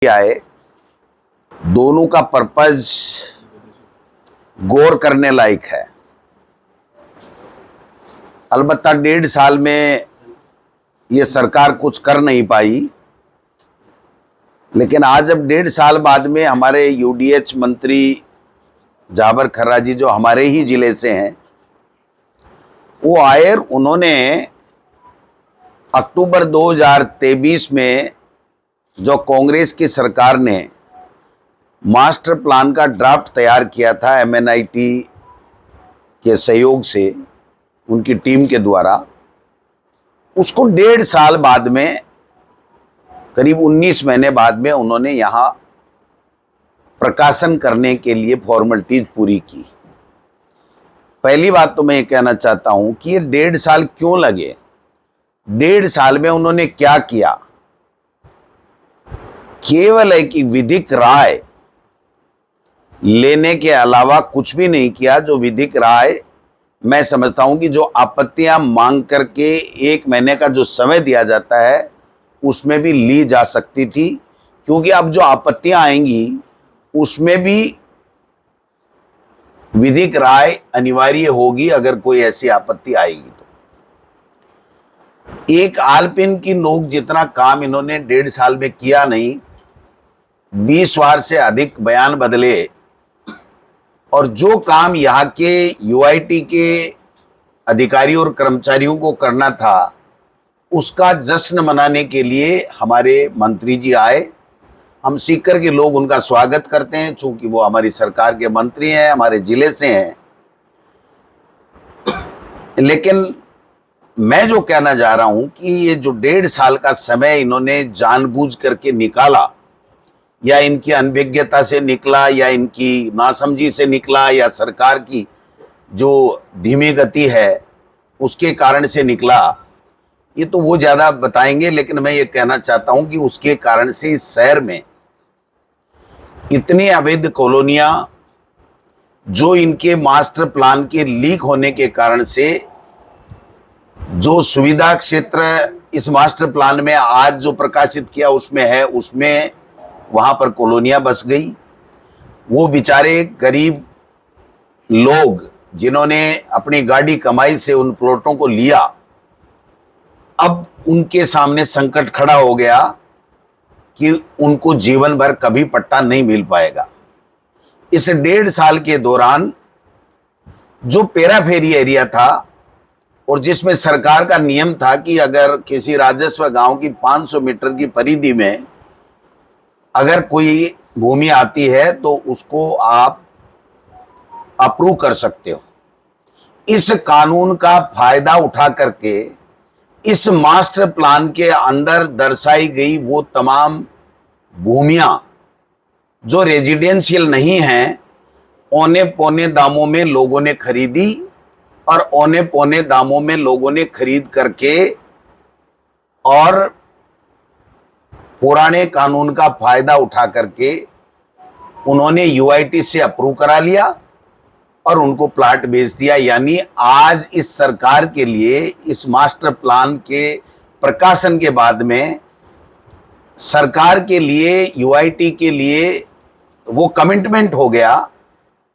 आए, दोनों का पर्पज गौर करने लायक है। अलबत्ता 1.5 साल में ये सरकार कुछ कर नहीं पाई, लेकिन आज अब 1.5 साल बाद में हमारे यूडीएच मंत्री जाबर खर्रा जी, जो हमारे ही जिले से हैं, वो आए। उन्होंने अक्टूबर 2023 में जो कांग्रेस की सरकार ने मास्टर प्लान का ड्राफ्ट तैयार किया था एमएनआईटी के सहयोग से, उनकी टीम के द्वारा, उसको 1.5 साल बाद में, करीब 19 महीने बाद में उन्होंने यहाँ प्रकाशन करने के लिए फॉर्मेलिटीज पूरी की। पहली बात तो मैं ये कहना चाहता हूं कि ये 1.5 साल क्यों लगे। 1.5 साल में उन्होंने क्या किया? केवल एक विधिक राय लेने के अलावा कुछ भी नहीं किया। जो विधिक राय, मैं समझता हूं कि जो आपत्तियां मांग करके 1 महीने का जो समय दिया जाता है, उसमें भी ली जा सकती थी, क्योंकि अब जो आपत्तियां आएंगी उसमें भी विधिक राय अनिवार्य होगी अगर कोई ऐसी आपत्ति आएगी तो। एक आलपिन की नोक जितना काम इन्होंने 1.5 साल में किया नहीं, 20 बार से अधिक बयान बदले, और जो काम यहाँ के यूआईटी के अधिकारियों और कर्मचारियों को करना था, उसका जश्न मनाने के लिए हमारे मंत्री जी आए। हम सीकर के लोग उनका स्वागत करते हैं, चूंकि वो हमारी सरकार के मंत्री हैं, हमारे जिले से हैं। लेकिन मैं जो कहना जा रहा हूं कि ये जो 1.5 साल का समय इन्होंने जानबूझ करके निकाला, या इनकी अनभिज्ञता से निकला, या इनकी नासमझी से निकला, या सरकार की जो धीमी गति है उसके कारण से निकला, ये तो वो ज्यादा बताएंगे। लेकिन मैं ये कहना चाहता हूं कि उसके कारण से इस शहर में इतनी अवैध कॉलोनियां, जो इनके मास्टर प्लान के लीक होने के कारण से जो सुविधा क्षेत्र इस मास्टर प्लान में आज जो प्रकाशित किया उसमें है, उसमें वहां पर कॉलोनियां बस गई। वो बेचारे गरीब लोग जिन्होंने अपनी गाड़ी कमाई से उन प्लॉटों को लिया, अब उनके सामने संकट खड़ा हो गया कि उनको जीवन भर कभी पट्टा नहीं मिल पाएगा। इस 1.5 साल के दौरान जो पेराफेरी एरिया था, और जिसमें सरकार का नियम था कि अगर किसी राजस्व गांव की 500 मीटर की परिधि में अगर कोई भूमि आती है तो उसको आप अप्रूव कर सकते हो, इस कानून का फायदा उठा करके इस मास्टर प्लान के अंदर दर्शाई गई वो तमाम भूमियां जो रेजिडेंशियल नहीं हैं, औने पौने दामों में लोगों ने खरीदी, और औने पौने दामों में लोगों ने खरीद करके और पुराने कानून का फायदा उठा करके उन्होंने यूआईटी से अप्रूव करा लिया और उनको प्लाट बेच दिया। यानी आज इस सरकार के लिए इस मास्टर प्लान के प्रकाशन के बाद में सरकार के लिए, यूआईटी के लिए वो कमिटमेंट हो गया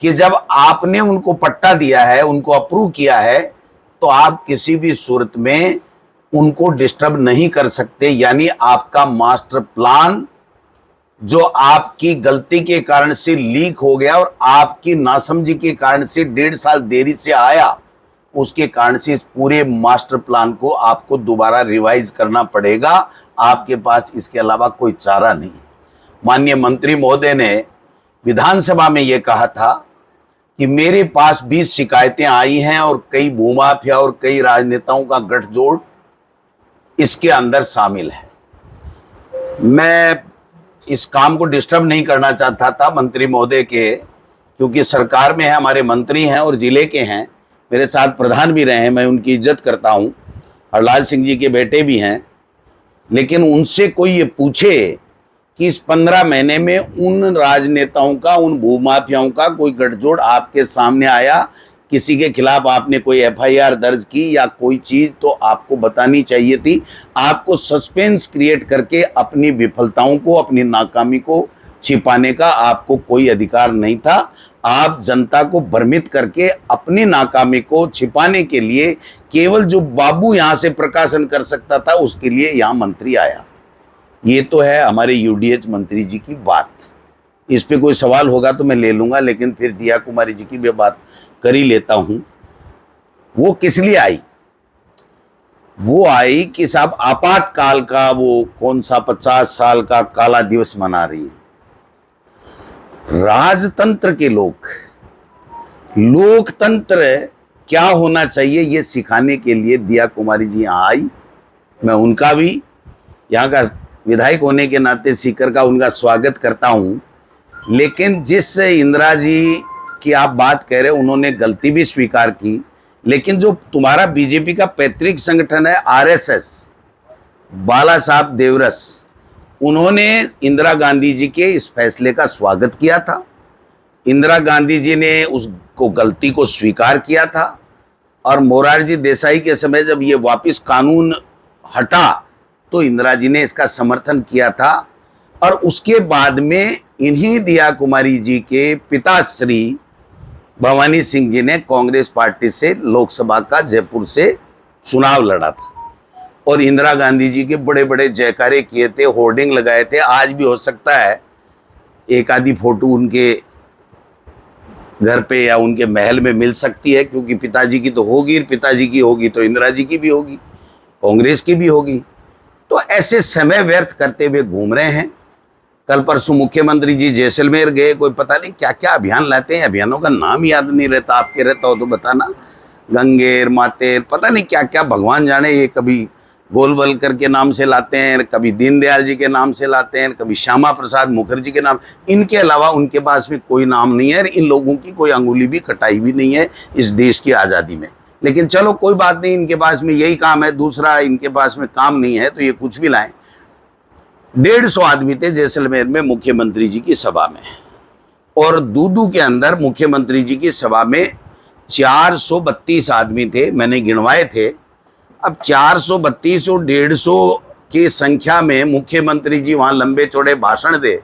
कि जब आपने उनको पट्टा दिया है, उनको अप्रूव किया है, तो आप किसी भी सूरत में उनको डिस्टर्ब नहीं कर सकते। यानी आपका मास्टर प्लान जो आपकी गलती के कारण से लीक हो गया और आपकी नासमझी के कारण से 1.5 साल देरी से आया, उसके कारण से इस पूरे मास्टर प्लान को आपको दोबारा रिवाइज करना पड़ेगा। आपके पास इसके अलावा कोई चारा नहीं। माननीय मंत्री महोदय ने विधानसभा में यह कहा था कि मेरे पास 20 शिकायतें आई हैं और कई भूमाफिया और कई राजनेताओं का गठजोड़ इसके अंदर शामिल है। मैं इस काम को डिस्टर्ब नहीं करना चाहता था मंत्री महोदय के, क्योंकि सरकार में है, हमारे मंत्री हैं और जिले के हैं, मेरे साथ प्रधान भी रहे हैं, मैं उनकी इज्जत करता हूं, हरलाल सिंह जी के बेटे भी हैं। लेकिन उनसे कोई ये पूछे कि इस 15 महीने में उन राजनेताओं का, उन भूमाफियाओं का कोई गठजोड़ आपके सामने आया किसी के खिलाफ आपने कोई एफआईआर दर्ज की या कोई चीज, तो आपको बतानी चाहिए थी। आपको सस्पेंस क्रिएट करके अपनी विफलताओं को, अपनी नाकामी को छिपाने का आपको कोई अधिकार नहीं था। आप जनता को भ्रमित करके अपनी नाकामी को छिपाने के लिए केवल जो बाबू यहां से प्रकाशन कर सकता था उसके लिए यहां मंत्री आया। ये तो है हमारे यूडीएच मंत्री जी की बात। इस पे कोई सवाल होगा तो मैं ले लूंगा, लेकिन फिर दिया कुमारी जी की भी बात कर ही लेता हूं। वो किस लिए आई? वो आई कि साहब आपातकाल का वो कौन सा 50 साल का काला दिवस मना रही है। राजतंत्र के लोग, लोकतंत्र क्या होना चाहिए ये सिखाने के लिए दिया कुमारी जी यहाँ आई। मैं उनका भी यहाँ का विधायक होने के नाते सीकर का उनका स्वागत करता हूँ। लेकिन जिस इंदिरा जी की आप बात कह रहे हो, उन्होंने गलती भी स्वीकार की। लेकिन जो तुम्हारा बीजेपी का पैतृक संगठन है आरएसएस, बाला साहब देवरस, उन्होंने इंदिरा गांधी जी के इस फैसले का स्वागत किया था। इंदिरा गांधी जी ने उसको गलती को स्वीकार किया था। और मोरारजी देसाई के समय जब ये वापस कानून हटा तो इंदिरा जी ने इसका समर्थन किया था। और उसके बाद में इन्हीं दिया कुमारी जी के पिता श्री भवानी सिंह जी ने कांग्रेस पार्टी से लोकसभा का जयपुर से चुनाव लड़ा था और इंदिरा गांधी जी के बड़े बड़े जयकारे किए थे, होर्डिंग लगाए थे। आज भी हो सकता है एक आधी फोटो उनके घर पे या उनके महल में मिल सकती है, क्योंकि पिताजी की तो होगी, पिताजी की होगी तो इंदिरा जी की भी होगी, कांग्रेस की भी होगी। तो ऐसे समय व्यर्थ करते हुए घूम रहे हैं। कल परसों मुख्यमंत्री जी जैसलमेर गए, कोई पता नहीं क्या क्या अभियान लाते हैं, अभियानों का नाम याद नहीं रहता। आपके रहता हो तो बताना। गंगेर, मातेर, पता नहीं क्या क्या, भगवान जाने। ये कभी गोलवलकर के नाम से लाते हैं, कभी दीनदयाल जी के नाम से लाते हैं, कभी श्यामा प्रसाद मुखर्जी के नाम। इनके अलावा उनके पास में कोई नाम नहीं है। इन लोगों की कोई अंगुली भी कटाई भी नहीं है इस देश की आज़ादी में। लेकिन चलो कोई बात नहीं, इनके पास में यही काम है, दूसरा इनके पास में काम नहीं है तो ये कुछ भी लाएं। 150 आदमी थे जैसलमेर में मुख्यमंत्री जी की सभा में, और दूदू के अंदर मुख्यमंत्री जी की सभा में 432 आदमी थे, मैंने गिनवाए थे। अब 432 और 150 की संख्या में मुख्यमंत्री जी वहां लंबे चौड़े भाषण दे।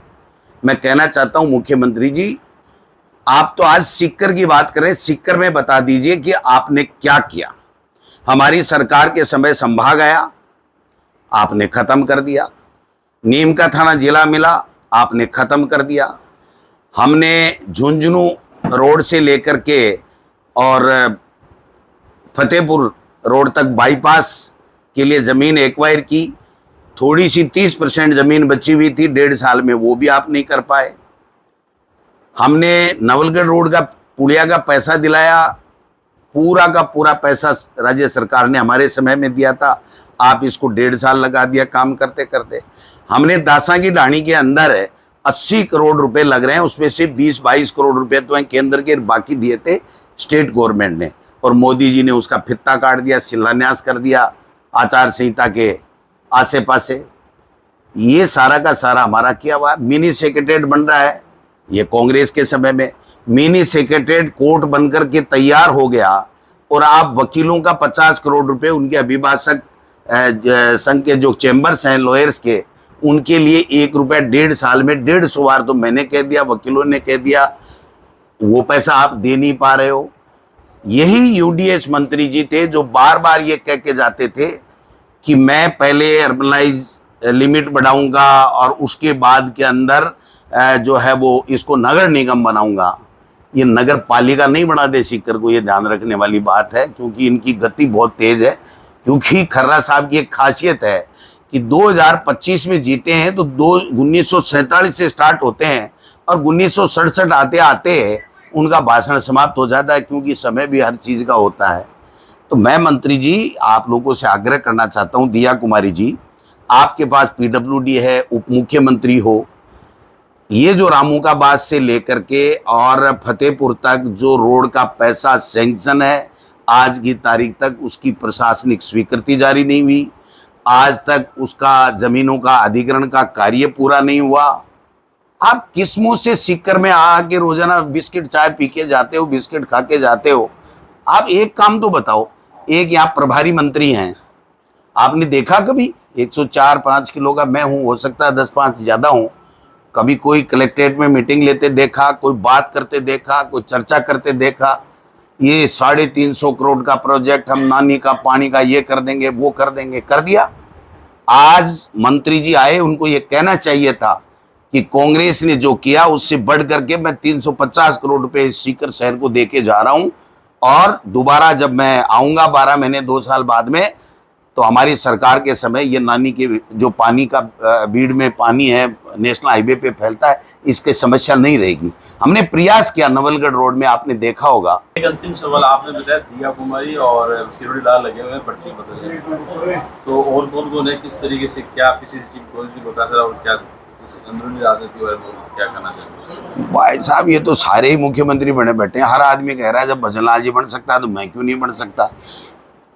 मैं कहना चाहता हूं मुख्यमंत्री जी, आप तो आज सीकर की बात करें, सीकर में बता दीजिए कि आपने क्या किया। हमारी सरकार के समय संभाग आया, आपने खत्म कर दिया। नीम का थाना जिला मिला, आपने खत्म कर दिया। हमने झुंझुनू रोड से लेकर के और फतेहपुर रोड तक बाईपास के लिए जमीन एक्वायर की। थोड़ी सी 30% जमीन बची हुई थी 1.5 साल में, वो भी आप नहीं कर पाए। हमने नवलगढ़ रोड का पुलिया का पैसा दिलाया, पूरा का पूरा पैसा राज्य सरकार ने हमारे समय में दिया था। आप इसको 1.5 साल लगा दिया काम करते करते। हमने दासा की ढाणी के अंदर 80 करोड़ रुपए लग रहे हैं, उसमें से 20-22 करोड़ रुपए तो हैं केंद्र के, बाकी दिए थे स्टेट गवर्नमेंट ने। और मोदी जी ने उसका फित्ता काट दिया, शिलान्यास कर दिया आचार संहिता के आसे पासे। ये सारा का सारा हमारा किया हुआ। मिनी सेक्रेटेरिएट बन रहा है, ये कांग्रेस के समय में मिनी सेक्रेटेरिएट कोर्ट बनकर के तैयार हो गया। और आप वकीलों का 50 करोड़ रुपए, उनके अभिभाषक संघ के जो चैम्बर्स हैं लॉयर्स के, उनके लिए 1 रुपया 1.5 साल में 150 बार तो मैंने कह दिया, वकीलों ने कह दिया, वो पैसा आप दे नहीं पा रहे हो। यही यूडीएच मंत्री जी थे जो बार बार ये कह के जाते थे कि मैं पहले अर्बनाइज लिमिट बढ़ाऊंगा और उसके बाद के अंदर जो है वो इसको नगर निगम बनाऊंगा। ये नगर पालिका नहीं बना दे सीकर को, ये ध्यान रखने वाली बात है, क्योंकि इनकी गति बहुत तेज है। क्योंकि खर्रा साहब की एक खासियत है कि 2025 में जीते हैं तो 1947 से स्टार्ट होते हैं और 1967 आते आते उनका भाषण समाप्त हो जाता है, क्योंकि समय भी हर चीज़ का होता है। तो मैं मंत्री जी आप लोगों से आग्रह करना चाहता हूं, दिया कुमारी जी, आपके पास पीडब्ल्यूडी है, उप मुख्यमंत्री हो, ये जो रामूकाबाद से लेकर के और फतेहपुर तक जो रोड का पैसा सैंक्शन है, आज की तारीख तक उसकी प्रशासनिक स्वीकृति जारी नहीं हुई। आज तक उसका जमीनों का अधिग्रहण का कार्य पूरा नहीं हुआ। आप किस मुंह से सीकर में आके रोजाना बिस्किट चाय पी के जाते हो, बिस्किट खा के जाते हो। आप एक काम तो बताओ, एक यहाँ प्रभारी मंत्री हैं, आपने देखा कभी 104-5 किलो का मैं हूं, हो सकता है 10-5 ज्यादा हूं, कभी कोई कलेक्ट्रेट में मीटिंग लेते देखा, कोई बात करते देखा, कोई चर्चा करते देखा? ये 350 करोड़ का प्रोजेक्ट हम नानी का पानी का ये कर देंगे वो कर देंगे, कर दिया। आज मंत्री जी आए, उनको ये कहना चाहिए था कि कांग्रेस ने जो किया उससे बढ़ करके मैं 350 करोड़ रुपए इस सीकर शहर को देके जा रहा हूं, और दोबारा जब मैं आऊंगा 12 महीने 2 साल बाद में, तो हमारी सरकार के समय ये नानी के जो पानी का भीड़ में पानी है नेशनल हाईवे पे फैलता है, इसकी समस्या नहीं रहेगी। हमने प्रयास किया नवलगढ़ रोड में, आपने देखा होगा। एक अंतिम सवाल, आपने बताया दिया कुमारी और किरोड़ी लाल लगे हुए हैं, पर्ची बदल रहे हैं, तो और कौन है, किस तरीके से, क्या किसी कौन सी लोकासरा और क्या अंदरूनी राजनीति है, क्या करना चाहिए? भाई साहब, ये तो सारे ही मुख्यमंत्री बने बैठे हैं। हर आदमी कह रहा है जब भजनलाल जी बन सकता है तो मैं क्यों नहीं बन सकता।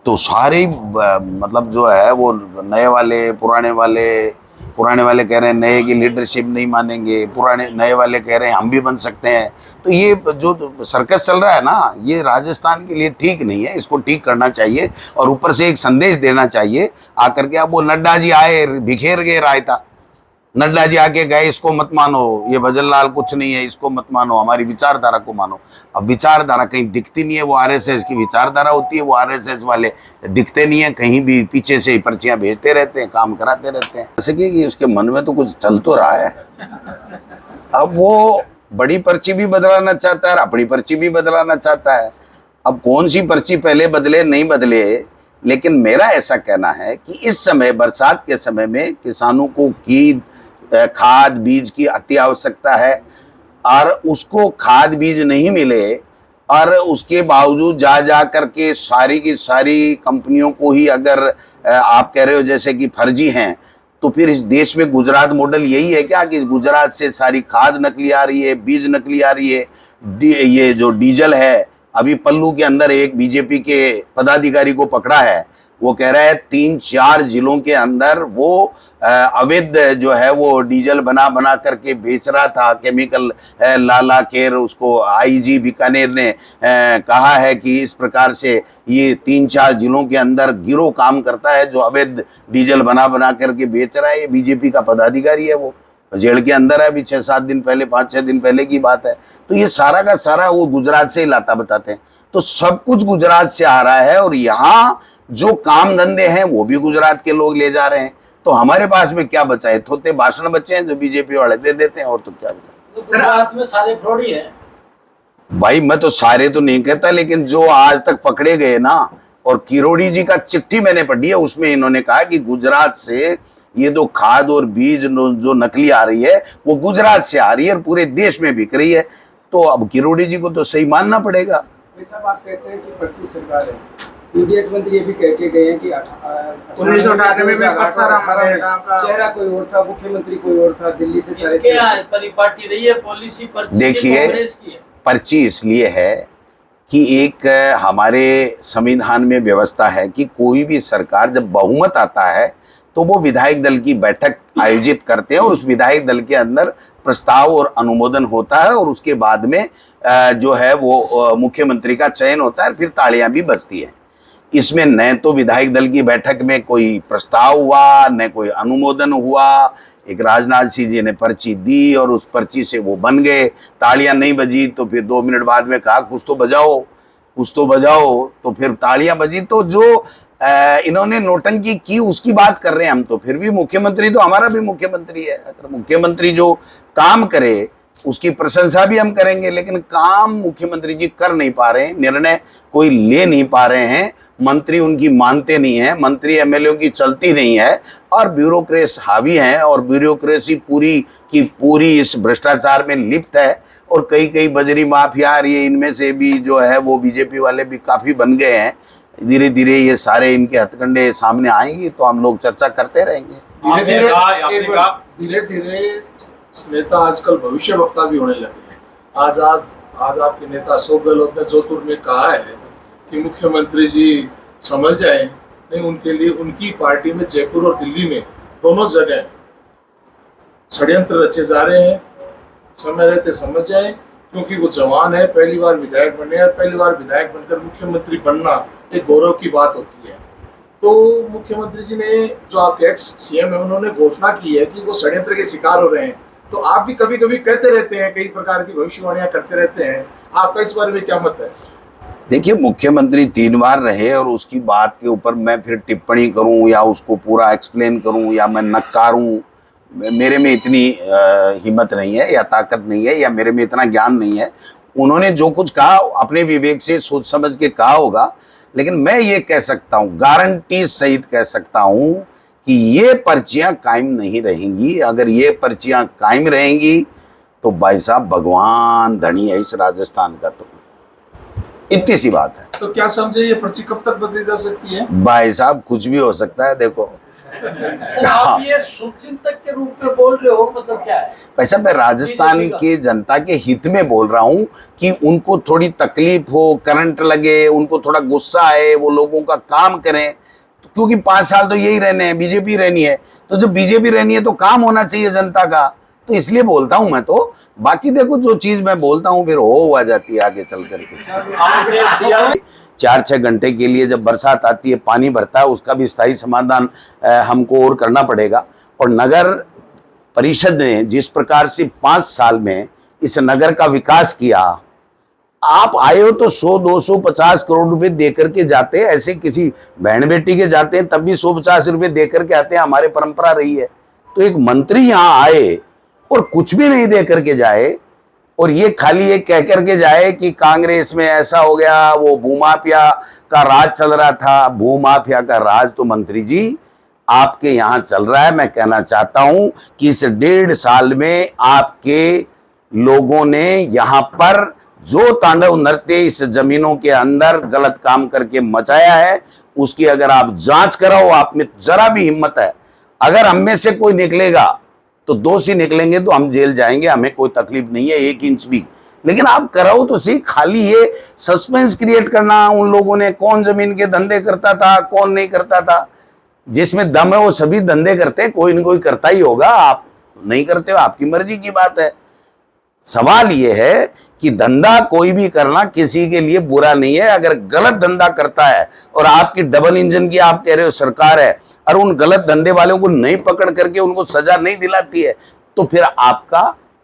तो सारे ही मतलब जो है वो नए वाले पुराने वाले कह रहे हैं नए की लीडरशिप नहीं मानेंगे, पुराने नए वाले कह रहे हैं हम भी बन सकते हैं। तो ये जो सर्कस चल रहा है ना, ये राजस्थान के लिए ठीक नहीं है, इसको ठीक करना चाहिए। और ऊपर से एक संदेश देना चाहिए आकर के। अब वो नड्डा जी आए, बिखेर गए रायता, नड्डा जी आके गए, इसको मत मानो, ये भजनलाल कुछ नहीं है, इसको मत मानो, हमारी विचारधारा को मानो। अब विचारधारा कहीं दिखती नहीं है, वो आरएसएस की विचारधारा होती है, वो आरएसएस वाले दिखते नहीं है, कहीं भी पीछे से पर्चियां भेजते रहते हैं, काम कराते रहते हैं। जैसे कि उसके मन में तो कुछ चल तो रहा है। अब वो बड़ी पर्ची भी बदलाना चाहता है, अपनी पर्ची भी बदलाना चाहता है। अब कौन सी पर्ची पहले बदले नहीं बदले, लेकिन मेरा ऐसा कहना है कि इस समय बरसात के समय में किसानों को खाद बीज की अति आवश्यकता है, और उसको खाद बीज नहीं मिले और उसके बावजूद जा करके सारी की सारी कंपनियों को ही अगर आप कह रहे हो जैसे कि फर्जी हैं, तो फिर इस देश में गुजरात मॉडल यही है क्या कि गुजरात से सारी खाद नकली आ रही है, बीज नकली आ रही है। ये जो डीजल है, अभी पल्लू के अंदर एक बीजेपी के पदाधिकारी को पकड़ा है, वो कह रहा है 3-4 जिलों के अंदर वो अवैध जो है वो डीजल बना करके बेच रहा था, केमिकल ला केर। उसको आईजी बीकानेर ने कहा है कि इस प्रकार से ये 3-4 जिलों के अंदर गिरोह काम करता है जो अवैध डीजल बना करके बेच रहा है। ये बीजेपी का पदाधिकारी है, वो जेल के अंदर है, अभी 6-7 दिन पहले, 5-6 दिन पहले की बात है। तो ये सारा का सारा वो गुजरात से ही लाता बताते हैं। तो सब कुछ गुजरात से आ रहा है, और यहाँ जो काम धंधे हैं वो भी गुजरात के लोग ले जा रहे हैं। तो हमारे पास में क्या बचा है? थोते भाषण बचे हैं जो बीजेपी वाले दे देते हैं, और तो क्या बचा। तो गुजरात में सारे फ्रॉडी हैं भाई, मैं तो सारे तो नहीं कहता, लेकिन जो आज तक पकड़े गए ना, और किरोड़ी जी का चिट्ठी मैंने पढ़ी है, उसमें इन्होंने कहा कि गुजरात से ये जो खाद और बीज जो नकली आ रही है वो गुजरात से आ रही है और पूरे देश में बिक रही है। तो अब किरोड़ी जी को तो सही मानना पड़ेगा। वैसा बात कहते हैं कि पर्ची सरकार है। यूडीएच मंत्री ये भी कह के गए हैं कि 1998 में चेहरा कोई और था, मुख्यमंत्री कोई और था, दिल्ली से सारे क्या परिपाटी रही है पॉलिसी पर्ची। देखिए, पर्ची इसलिए है कि एक हमारे संविधान में व्यवस्था है कि कोई भी सरकार जब बहुमत आता है तो वो विधायक दल की बैठक आयोजित करते हैं, और उस विधायक दल के अंदर प्रस्ताव और अनुमोदन होता है, और उसके बाद में जो है वो मुख्यमंत्री का चयन होता है, फिर तालियां भी बजती है। इसमें न तो विधायक दल की बैठक में कोई प्रस्ताव हुआ, न कोई अनुमोदन हुआ। एक राजनाथ सिंह जी ने पर्ची दी और उस पर्ची से वो बन गए। तालियां नहीं बजी तो फिर 2 मिनट बाद में कहा कुछ तो बजाओ, कुछ तो बजाओ, तो फिर तालियां बजी। तो जो इन्होंने नोटंकी की उसकी बात कर रहे हैं हम। तो फिर भी मुख्यमंत्री तो हमारा भी मुख्यमंत्री है। अगर मुख्यमंत्री जो काम करे उसकी प्रशंसा भी हम करेंगे, लेकिन काम मुख्यमंत्री जी कर नहीं पा रहे हैं, निर्णय कोई ले नहीं पा रहे हैं, मंत्री उनकी मानते नहीं है, मंत्री एमएलए की चलती नहीं है, और ब्यूरोक्रेसी हावी है, और ब्यूरोक्रेसी पूरी की पूरी इस भ्रष्टाचार में लिप्त है। और कई बजरी माफिया, ये इनमें से भी जो है वो बीजेपी वाले भी काफी बन गए हैं। धीरे धीरे ये सारे इनके हथकंडे सामने आएंगे तो हम लोग चर्चा करते रहेंगे। धीरे धीरे नेता आजकल भविष्य वक्ता भी होने लगे हैं। आज आपके नेता अशोक गहलोत ने जोधपुर में कहा है कि मुख्यमंत्री जी समझ जाए, नहीं उनके लिए उनकी पार्टी में जयपुर और दिल्ली में दोनों जगह षड्यंत्र रचे जा रहे हैं। समय रहते समझ जाए क्योंकि वो जवान है, पहली बार विधायक बने और पहली बार विधायक बनकर मुख्यमंत्री बनना एक गौरव की बात होती है। तो मुख्यमंत्री जी ने, जो आपके एक्स सीएम है, उन्होंने घोषणा की है कि वो षड्यंत्र के शिकार हो रहे हैं। तो आप भी कभी कभी कहते रहते हैं, कई प्रकार की भविष्यवाणियां करते रहते हैं, आपका इस बारे में क्या मत है? देखिए, मुख्यमंत्री 3 बार रहे और उसकी बात के ऊपर मैं फिर टिप्पणी करूं या उसको पूरा एक्सप्लेन करूं या मैं नकारूं, मेरे में इतनी हिम्मत नहीं है या ताकत नहीं है या मेरे में इतना ज्ञान नहीं है। उन्होंने जो कुछ कहा अपने विवेक से सोच समझ के कहा होगा, लेकिन मैं ये कह सकता हूँ, गारंटी सहित कह सकता हूँ कि ये पर्चियां कायम नहीं रहेंगी। अगर ये पर्चियां कायम रहेंगी तो भाई साहब भगवान धनी है इस राजस्थान का, तो इतनी सी बात है। तो क्या समझे, ये पर्ची कब तक बदली जा सकती है? भाई साहब कुछ भी हो सकता है। देखो सर, आप ये शुभचिंतक के रूप में बोल रहे हो, मतलब क्या है? भाई साहब, मैं राजस्थान के जनता के हित में बोल रहा हूँ कि उनको थोड़ी तकलीफ हो, करंट लगे, उनको थोड़ा गुस्सा आए, वो लोगों का काम करें, क्योंकि 5 साल तो यही रहने हैं, बीजेपी रहनी है। तो जब बीजेपी रहनी है तो काम होना चाहिए जनता का, तो इसलिए बोलता हूं मैं। तो बाकी देखो, जो चीज मैं बोलता हूं फिर हो जाती है आगे चल करके। 4-6 घंटे के लिए जब बरसात आती है, पानी भरता है, उसका भी स्थायी समाधान हमको और करना पड़ेगा। और नगर परिषद ने जिस प्रकार से 5 साल में इस नगर का विकास किया, आप आए हो तो 100-250 करोड़ रुपए दे करके जाते हैं, ऐसे किसी बहन बेटी के जाते हैं तब भी 150 रुपए दे करके आते हैं, हमारे परंपरा रही है। तो एक मंत्री यहाँ आए और कुछ भी नहीं दे करके जाए और ये खाली ये कह करके जाए कि कांग्रेस में ऐसा हो गया, वो भूमाफिया का राज चल रहा था। भूमाफिया का राज तो मंत्री जी आपके यहाँ चल रहा है। मैं कहना चाहता हूं कि इस 1.5 साल में आपके लोगों ने यहाँ पर जो तांडव नृत्य इस जमीनों के अंदर गलत काम करके मचाया है, उसकी अगर आप जांच कराओ, आप में जरा भी हिम्मत है, अगर हम में से कोई निकलेगा तो दोषी निकलेंगे तो हम जेल जाएंगे, हमें कोई तकलीफ नहीं है 1 इंच भी। लेकिन आप कराओ तो सही। खाली ये सस्पेंस क्रिएट करना, उन लोगों ने कौन जमीन के धंधे करता था, कौन नहीं करता था, जिसमें दम है वो सभी धंधे करते हैं, कोई न कोई करता ही होगा। आप नहीं करते हो, आपकी मर्जी की बात है। सवाल ये है कि धंधा कोई भी करना किसी के लिए बुरा नहीं है। अगर गलत धंधा करता है और आपकी डबल इंजन की आप कह रहे हो सरकार है और उन गलत धंधे वालों को नहीं पकड़ करके उनको सजा नहीं दिलाती है, तो फिर आपका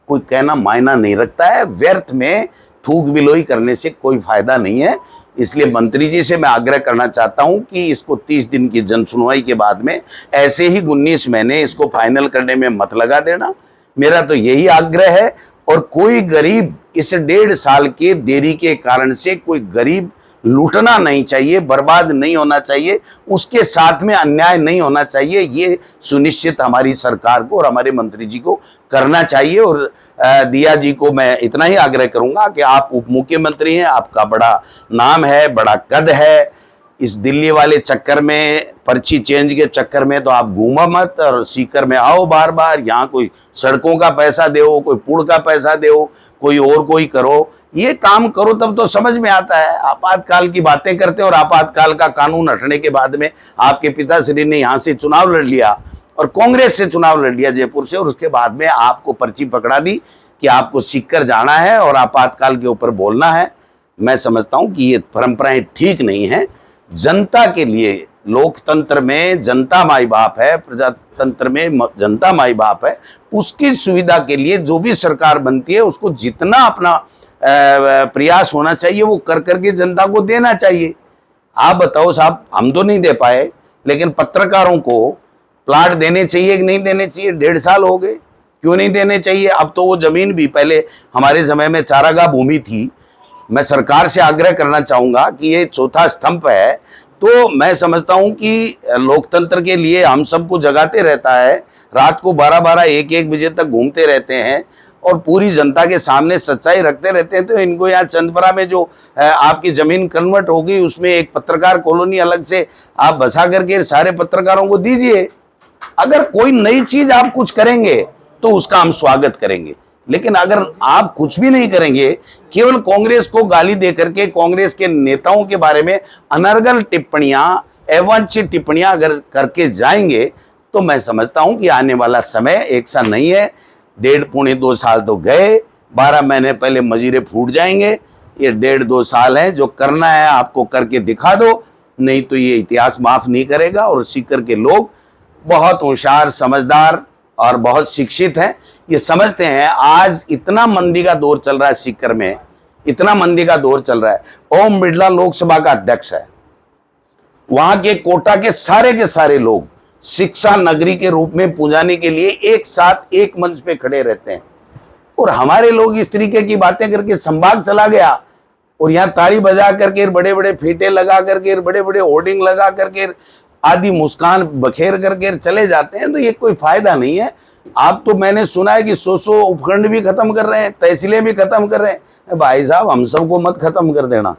कोई कहना मायना नहीं रखता है। व्यर्थ में थूक बिलोई करने से कोई फायदा नहीं है। इसलिए मंत्री जी से मैं आग्रह करना चाहता हूं कि इसको 30 दिन की जन सुनवाई के बाद में ऐसे ही 19 महीने इसको फाइनल करने में मत लगा देना, मेरा तो यही आग्रह है। और कोई गरीब इस 1.5 साल के देरी के कारण से कोई गरीब लूटना नहीं चाहिए, बर्बाद नहीं होना चाहिए, उसके साथ में अन्याय नहीं होना चाहिए। ये सुनिश्चित हमारी सरकार को और हमारे मंत्री जी को करना चाहिए। और दिया जी को मैं इतना ही आग्रह करूंगा कि आप उप मुख्यमंत्री हैं, आपका बड़ा नाम है, बड़ा कद है। इस दिल्ली वाले चक्कर में, पर्ची चेंज के चक्कर में तो आप घूमो मत और सीकर में आओ बार बार। यहाँ कोई सड़कों का पैसा दो, कोई पुल का पैसा दो, कोई और कोई करो, ये काम करो तब तो समझ में आता है। आपातकाल की बातें करते हो और आपातकाल का कानून हटने के बाद में आपके पिताश्री ने यहाँ से चुनाव लड़ लिया और कांग्रेस से चुनाव लड़ लिया जयपुर से, और उसके बाद में आपको पर्ची पकड़ा दी कि आपको सीकर जाना है और आपातकाल के ऊपर बोलना है। मैं समझता हूँ कि ये परंपराएं ठीक नहीं है। जनता के लिए, लोकतंत्र में जनता माई बाप है, प्रजातंत्र में जनता माई बाप है, उसकी सुविधा के लिए जो भी सरकार बनती है उसको जितना अपना प्रयास होना चाहिए वो कर करके जनता को देना चाहिए। आप बताओ साहब, हम तो नहीं दे पाए, लेकिन पत्रकारों को प्लाट देने चाहिए कि नहीं देने चाहिए? 1.5 साल हो गए, क्यों नहीं देने चाहिए? अब तो वो जमीन भी, पहले हमारे समय में चारागाह भूमि थी। मैं सरकार से आग्रह करना चाहूंगा कि ये चौथा स्तंभ है, तो मैं समझता हूं कि लोकतंत्र के लिए हम सबको जगाते रहता है, रात को 12-12, 1-1 बजे तक घूमते रहते हैं और पूरी जनता के सामने सच्चाई रखते रहते हैं। तो इनको यहाँ चंदपरा में जो आपकी जमीन कन्वर्ट होगी, उसमें एक पत्रकार कॉलोनी अलग से आप बसा करके सारे पत्रकारों को दीजिए। अगर कोई नई चीज आप कुछ करेंगे तो उसका हम स्वागत करेंगे, लेकिन अगर आप कुछ भी नहीं करेंगे, केवल कांग्रेस को गाली दे करके कांग्रेस के नेताओं के बारे में अनर्गल टिप्पणियां, अवांछित टिप्पणियां अगर करके जाएंगे, तो मैं समझता हूं कि आने वाला समय एक सा नहीं है। 1.5-2 साल तो गए, 12 महीने पहले मजीरे फूट जाएंगे। ये 1.5-2 साल है, जो करना है आपको करके दिखा दो, नहीं तो ये इतिहास माफ नहीं करेगा। और सीकर के लोग बहुत होशियार, समझदार और बहुत शिक्षित हैं। ये समझते हैं आज इतना मंदी का दौर चल रहा है सीकर में, इतना मंदी का दौर चल रहा है। ओम बिरला लोकसभा का अध्यक्ष है, वहां के कोटा के सारे लोग शिक्षा नगरी के रूप में पूजाने के लिए एक साथ एक मंच पे खड़े रहते हैं। और हमारे लोग इस तरीके की बातें करके संभाग चला गया और यहाँ ताड़ी बजा करके, बड़े बड़े फीटे लगा करके, बड़े बड़े होर्डिंग लगा करके, आदि मुस्कान बखेर करके चले जाते हैं, तो ये कोई फायदा नहीं है। आप तो मैंने सुना है कि 100 उपखंड भी खत्म कर रहे हैं, तहसीलें भी खत्म कर रहे हैं। भाई साहब, हम सबको मत खत्म कर देना,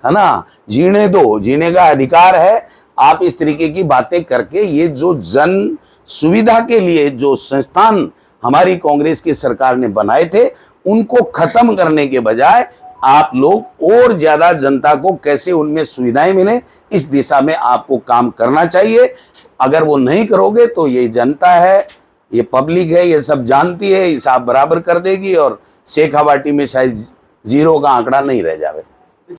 है ना। जीने दो, जीने का अधिकार है। आप इस तरीके की बातें करके ये जो जन सुविधा के लिए जो संस्थान हमारी कांग्रेस की सरकार ने बनाए थे, उनको खत्म करने के बजाय आप लोग और ज्यादा जनता को कैसे उनमें सुविधाएं मिले, इस दिशा में आपको काम करना चाहिए। अगर वो नहीं करोगे तो ये जनता है, ये पब्लिक है, ये सब जानती है, हिसाब बराबर कर देगी और शेखावाटी में शायद 0 का आंकड़ा नहीं रह जावे।